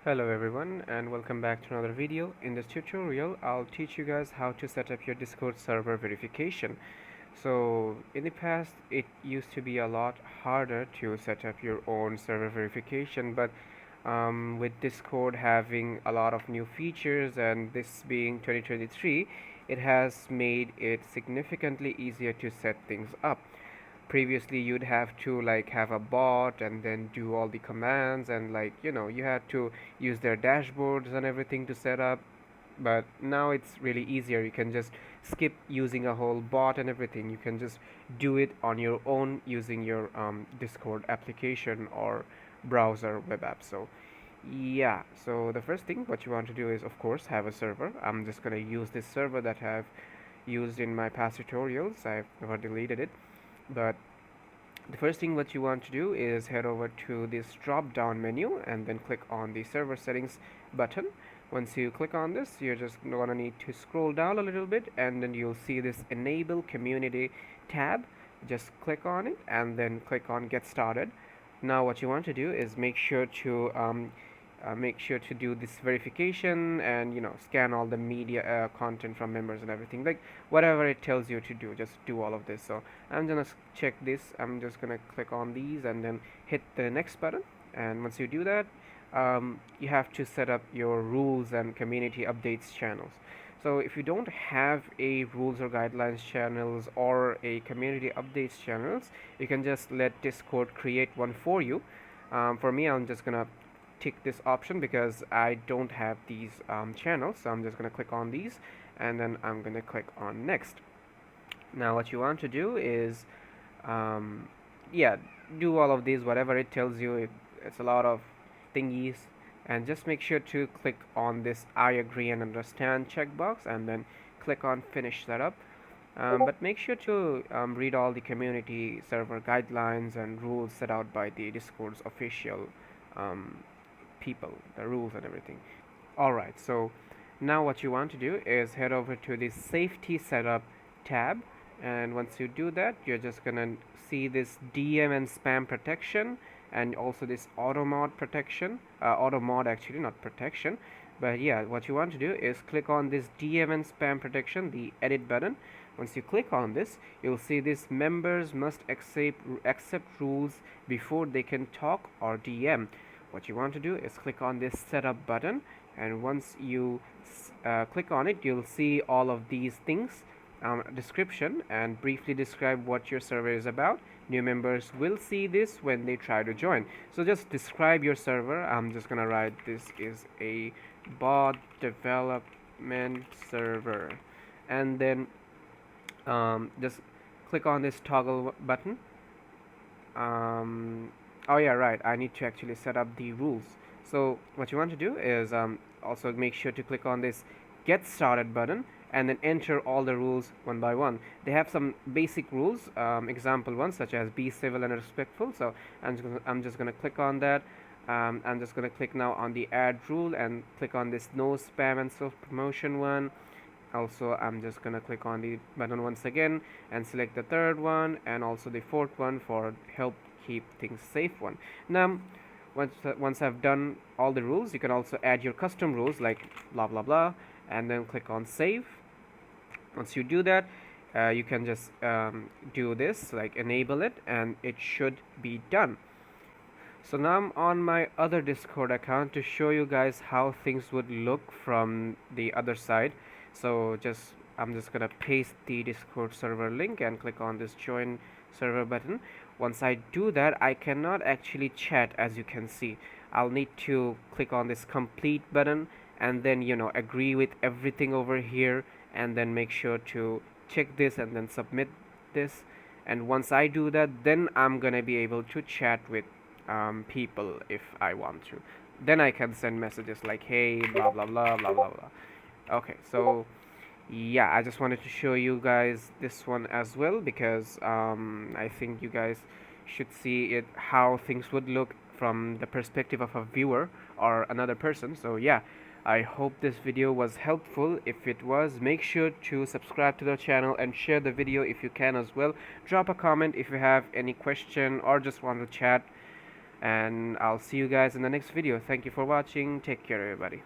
Hello everyone and welcome back to another video. In this tutorial I'll teach you guys how to set up your Discord server verification. So in the past it used to be a lot harder to set up your own server verification, but with Discord having a lot of new features and this being 2023, it has made it significantly easier to set things up. Previously you'd have to like have a bot and then do all the commands, and you had to use their dashboards and everything to set up. But now it's really easier. You can just skip using a whole bot and everything. You can just do it on your own using your Discord application or browser web app. So yeah, so the first thing what you want to do is of course have a server. I'm just gonna use this server that I've used in my past tutorials. I've never deleted it. But the first thing what you want to do is head over to this drop down menu and then click on the server settings button. Once you click on this, you're just gonna need to scroll down a little bit and then you'll see this enable community tab. Just click on it and then click on get started. Now what you want to do is make sure to do this verification and scan all the media content from members and everything, like whatever it tells you to do, just do all of this. So I'm gonna check this. I'm just gonna click on these and then hit the next button. And once you do that, you have to set up your rules and community updates channels. So if you don't have a rules or guidelines channels or a community updates channels, you can just let Discord create one for you. For me, I'm just gonna tick this option because I don't have these channels. So I'm just gonna click on these and then I'm gonna click on next. Now what you want to do is yeah, do all of these whatever it tells you. It's a lot of thingies, and just make sure to click on this I agree and understand checkbox and then click on finish setup. But make sure to read all the community server guidelines and rules set out by the Discord's official people, the rules and everything. Alright, so now what you want to do is head over to the safety setup tab, and once you do that, you're just gonna see this DM and spam protection and also this auto mod protection, auto mod actually, not protection. But yeah, what you want to do is click on this DM and spam protection, the edit button. Once you click on this, you'll see this members must accept rules before they can talk or DM. What you want to do is click on this setup button, and once you click on it, you'll see all of these things, description, and briefly describe what your server is about. New members will see this when they try to join. So just describe your server. I'm just gonna write this is a bot development server, and then just click on this toggle button. Oh yeah, right, I need to actually set up the rules. So what you want to do is also make sure to click on this get started button and then enter all the rules one by one. They have some basic rules, example ones such as be civil and respectful. So I'm just gonna click on that. I'm just gonna click now on the add rule and click on this no spam and self promotion one. Also I'm just gonna click on the button once again and select the third one and also the fourth one for help keep things safe one. Now once I've done all the rules, you can also add your custom rules like blah blah blah and then click on save. Once you do that, you can just do this, like enable it, and it should be done. So now I'm on my other Discord account to show you guys how things would look from the other side. So I'm just gonna paste the Discord server link and click on this join server button. Once I do that, I cannot actually chat, as you can see. I'll need to click on this complete button and then agree with everything over here, and then make sure to check this and then submit this. And once I do that, then I'm gonna be able to chat with people if I want to. Then I can send messages like hey blah blah blah blah blah blah. Okay, so yeah, I just wanted to show you guys this one as well because I think you guys should see it, how things would look from the perspective of a viewer or another person. So yeah, I hope this video was helpful. If it was, make sure to subscribe to the channel and share the video if you can as well. Drop a comment if you have any question or just want to chat. and I'll see you guys in the next video. Thank you for watching. Take care, everybody.